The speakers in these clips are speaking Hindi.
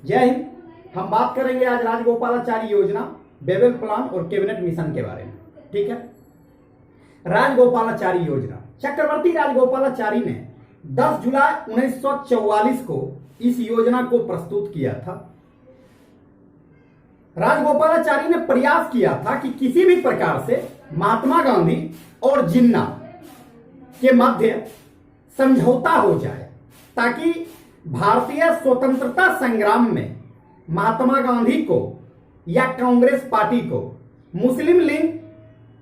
जय हिंद। हम बात करेंगे आज राजगोपालाचारी योजना, बेबल प्लान और कैबिनेट मिशन के बारे में। ठीक है। राजगोपालाचारी योजना, चक्रवर्ती राजगोपालाचारी ने 10 जुलाई 1944 को इस योजना को प्रस्तुत किया था। राजगोपालाचारी ने प्रयास किया था कि किसी भी प्रकार से महात्मा गांधी और जिन्ना के मध्य समझौता हो जाए, ताकि भारतीय स्वतंत्रता संग्राम में महात्मा गांधी को या कांग्रेस पार्टी को मुस्लिम लीग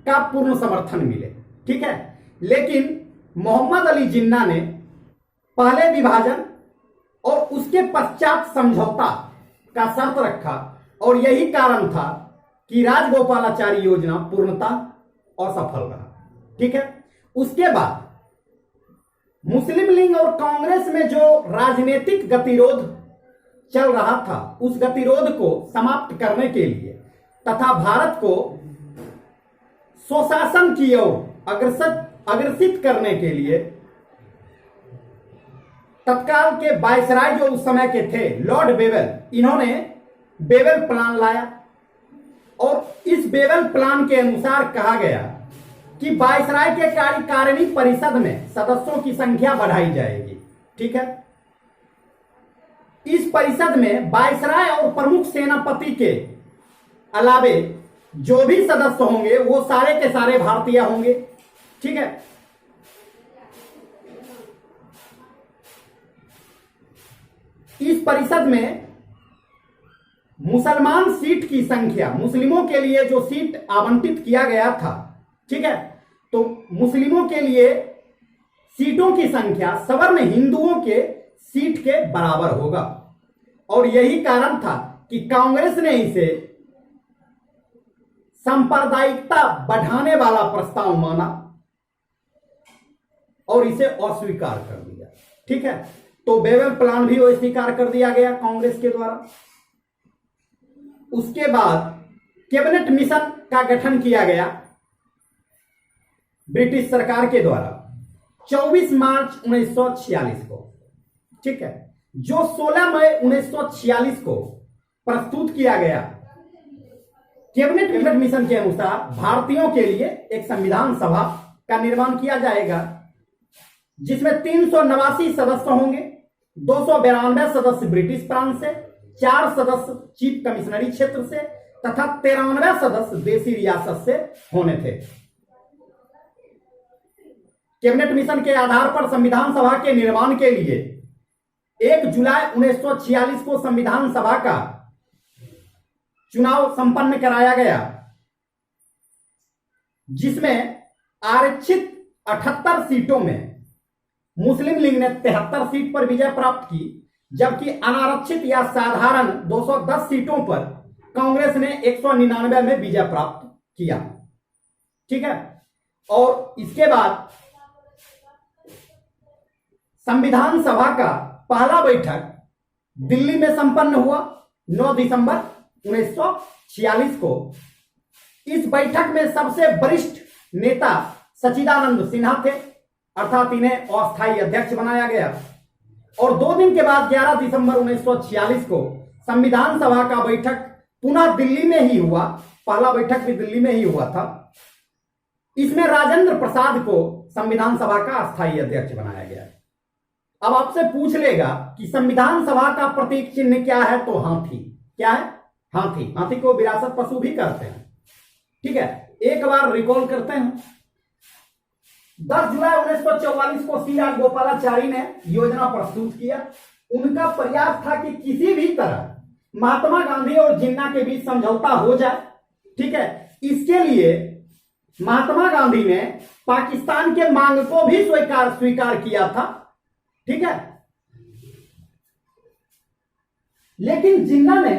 का पूर्ण समर्थन मिले। ठीक है। लेकिन मोहम्मद अली जिन्ना ने पहले विभाजन और उसके पश्चात समझौता का शर्त रखा, और यही कारण था कि राजगोपालाचारी योजना पूर्णतः असफल रहा। ठीक है। उसके बाद मुस्लिम लीग और कांग्रेस में जो राजनीतिक गतिरोध चल रहा था, उस गतिरोध को समाप्त करने के लिए तथा भारत को स्वशासन की ओर अग्रसित करने के लिए तत्काल के वायसराय जो उस समय के थे, लॉर्ड बेवेल, इन्होंने बेबल प्लान लाया। और इस बेबल प्लान के अनुसार कहा गया कि वायसराय के कार्यकारिणी परिषद में सदस्यों की संख्या बढ़ाई जाएगी। ठीक है। इस परिषद में वायसराय और प्रमुख सेनापति के अलावे जो भी सदस्य होंगे वो सारे के सारे भारतीय होंगे। ठीक है। इस परिषद में मुसलमान सीट की संख्या, मुस्लिमों के लिए जो सीट आवंटित किया गया था, ठीक है, तो मुस्लिमों के लिए सीटों की संख्या सवर्ण हिंदुओं के सीट के बराबर होगा। और यही कारण था कि कांग्रेस ने इसे सांप्रदायिकता बढ़ाने वाला प्रस्ताव माना और इसे अस्वीकार कर दिया। ठीक है। तो बेबल प्लान भी अस्वीकार कर दिया गया कांग्रेस के द्वारा। उसके बाद कैबिनेट मिशन का गठन किया गया ब्रिटिश सरकार के द्वारा 24 मार्च 1946 को। ठीक है। जो 16 मई 1946 को प्रस्तुत किया गया कैबिनेट मिशन के अनुसार भारतीयों के लिए एक संविधान सभा का निर्माण किया जाएगा, जिसमें 389 सदस्य होंगे, 292 सदस्य ब्रिटिश प्रांत से, 4 सदस्य चीफ कमिश्नरी क्षेत्र से तथा 93 सदस्य देशी रियासत से होने थे। कैबिनेट मिशन के आधार पर संविधान सभा के निर्माण के लिए 1 जुलाई 1946 को संविधान सभा का चुनाव संपन्न कराया गया, जिसमें आरक्षित 78 सीटों में मुस्लिम लीग ने 73 सीट पर विजय प्राप्त की, जबकि अनारक्षित या साधारण 210 सीटों पर कांग्रेस ने 199 में विजय प्राप्त किया। ठीक है। और इसके बाद संविधान सभा का पहला बैठक दिल्ली में संपन्न हुआ 9 दिसंबर 1946 को। इस बैठक में सबसे वरिष्ठ नेता सच्चिदानंद सिन्हा थे, अर्थात इन्हें अस्थायी अध्यक्ष बनाया गया। और 2 दिन के बाद 11 दिसंबर 1946 को संविधान सभा का बैठक पुनः दिल्ली में ही हुआ। पहला बैठक भी दिल्ली में ही हुआ था। इसमें राजेंद्र प्रसाद को संविधान सभा का अस्थायी अध्यक्ष बनाया गया। अब आपसे पूछ लेगा कि संविधान सभा का प्रतीक चिन्ह क्या है, तो हाथी। क्या है? हाथी। हाथी को विरासत पशु भी कहते हैं। ठीक है। एक बार रिकॉल करते हैं। 10 जुलाई 1944 को सी राजगोपालाचारी ने योजना प्रस्तुत किया। उनका प्रयास था कि किसी भी तरह महात्मा गांधी और जिन्ना के बीच समझौता हो जाए। ठीक है। इसके लिए महात्मा गांधी ने पाकिस्तान के मांग को भी स्वीकार किया था। ठीक है। लेकिन जिन्ना ने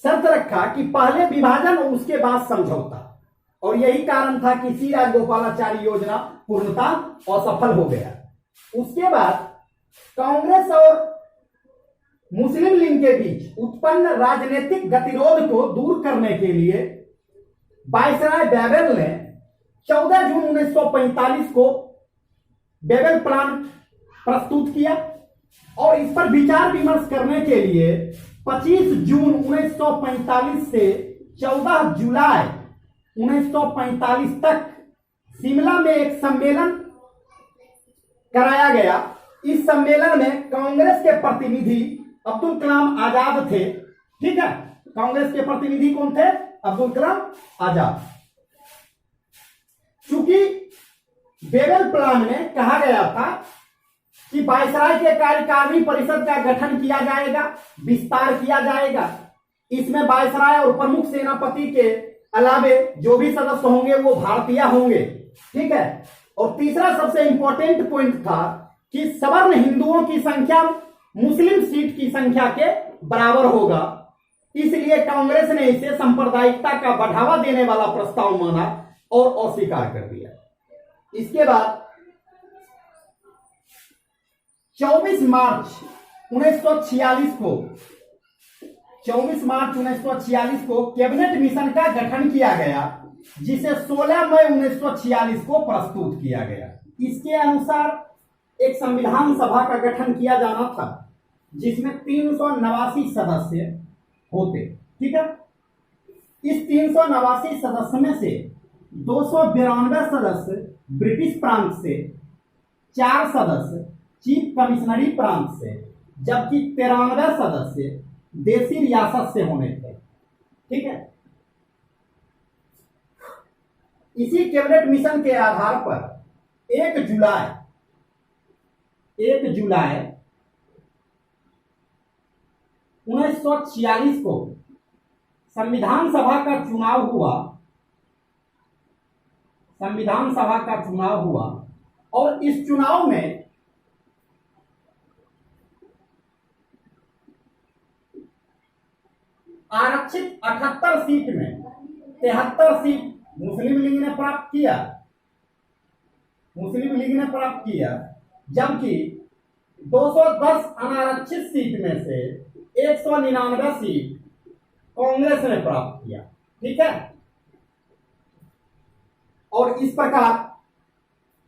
शर्त रखा कि पहले विभाजन और उसके बाद समझौता, और यही कारण था कि सी राजगोपालाचारी योजना पूर्णतः असफल हो गया। उसके बाद कांग्रेस और मुस्लिम लीग के बीच उत्पन्न राजनीतिक गतिरोध को दूर करने के लिए वायसराय बेबल ने 14 जून 1945 को बेबल प्लान प्रस्तुत किया, और इस पर विचार विमर्श करने के लिए 25 जून 1945 से 14 जुलाई 1945 तक शिमला में एक सम्मेलन कराया गया। इस सम्मेलन में कांग्रेस के प्रतिनिधि अब्दुल कलाम आजाद थे। ठीक है, कांग्रेस के प्रतिनिधि कौन थे? अब्दुल कलाम आजाद। चूंकि बेबल प्लान में कहा गया था कि वायसराय के कार्यकारिणी परिषद का गठन किया जाएगा, विस्तार किया जाएगा। इसमें वायसराय और प्रमुख सेनापति के अलावे जो भी सदस्य होंगे वो भारतीय होंगे। ठीक है, और तीसरा सबसे इंपॉर्टेंट पॉइंट था कि सवर्ण हिंदुओं की संख्या मुस्लिम सीट की संख्या के बराबर होगा। इसलिए कांग्रेस ने इसे सांप्रदायिकता का बढ़ावा देने वाला प्रस्ताव माना और अस्वीकार कर दिया। इसके बाद 24 मार्च 1946 को कैबिनेट मिशन का गठन किया गया, जिसे 16 मई 1946 को प्रस्तुत किया गया। इसके अनुसार एक संविधान सभा का गठन किया जाना था, जिसमें 389 सदस्य होते। ठीक है, इस 389 सदस्य में से 292 सदस्य ब्रिटिश प्रांत से, 4 सदस्य चीफ कमिश्नरी प्रांत से, जबकि 93 सदस्य देसी रियासत से होने थे। ठीक है, इसी कैबिनेट मिशन के आधार पर 1 जुलाई 1946 को संविधान सभा का चुनाव हुआ और इस चुनाव में आरक्षित 78 सीट में 73 सीट मुस्लिम लीग ने प्राप्त किया, जबकि 210 अनारक्षित सीट में से 199 सीट कांग्रेस ने प्राप्त किया। ठीक है, और इस प्रकार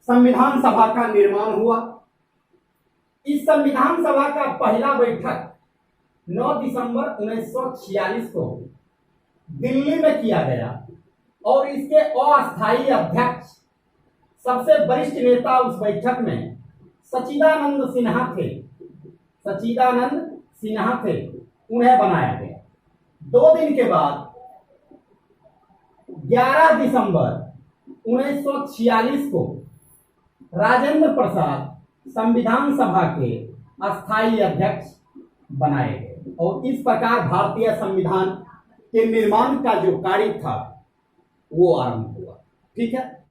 संविधान सभा का निर्माण हुआ। इस संविधान सभा का पहला बैठक 9 दिसंबर 1946 को दिल्ली में किया गया और इसके अस्थायी अध्यक्ष, सबसे वरिष्ठ नेता उस बैठक में सच्चिदानंद सिन्हा थे, उन्हें बनाया गया। 2 दिन के बाद 11 दिसंबर 1946 को राजेंद्र प्रसाद संविधान सभा के अस्थायी अध्यक्ष बनाए गए और इस प्रकार भारतीय संविधान के निर्माण का जो कार्य था वो आरंभ हुआ। ठीक है।